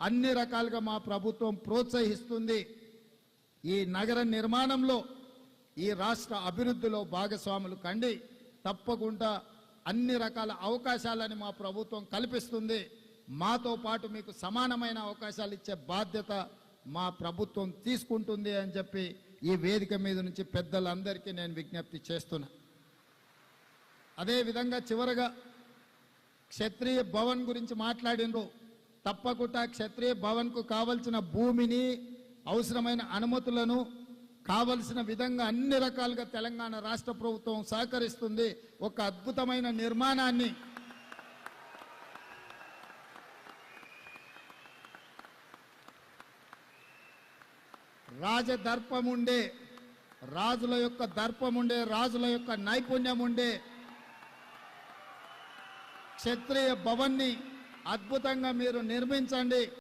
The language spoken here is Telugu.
అన్ని రకాలుగా మా ప్రభుత్వం ప్రోత్సహిస్తుంది. ఈ నగర నిర్మాణంలో ఈ రాష్ట్ర అభివృద్ధిలో భాగస్వాములు కండి. తప్పకుండా అన్ని రకాల అవకాశాలని మా ప్రభుత్వం కల్పిస్తుంది. మాతో పాటు మీకు సమానమైన అవకాశాలు ఇచ్చే బాధ్యత మా ప్రభుత్వం తీసుకుంటుంది అని చెప్పి ఈ వేదిక మీద నుంచి పెద్దలందరికీ నేను విజ్ఞప్తి చేస్తున్నా. అదేవిధంగా చివరగా క్షత్రియ భవన్ గురించి మాట్లాడినరు. తప్పకుండా క్షత్రియ భవన్కు కావలసిన భూమిని, అవసరమైన అనుమతులను కావలసిన విధంగా అన్ని రకాలుగా తెలంగాణ రాష్ట్ర ప్రభుత్వం సహకరిస్తుంది. ఒక అద్భుతమైన నిర్మాణాన్ని రాజదర్పం ఉండే, రాజుల యొక్క దర్పం ఉండే, రాజుల యొక్క నైపుణ్యం ఉండే క్షత్రియ భవన్ని అద్భుతంగా మీరు నిర్మించండి.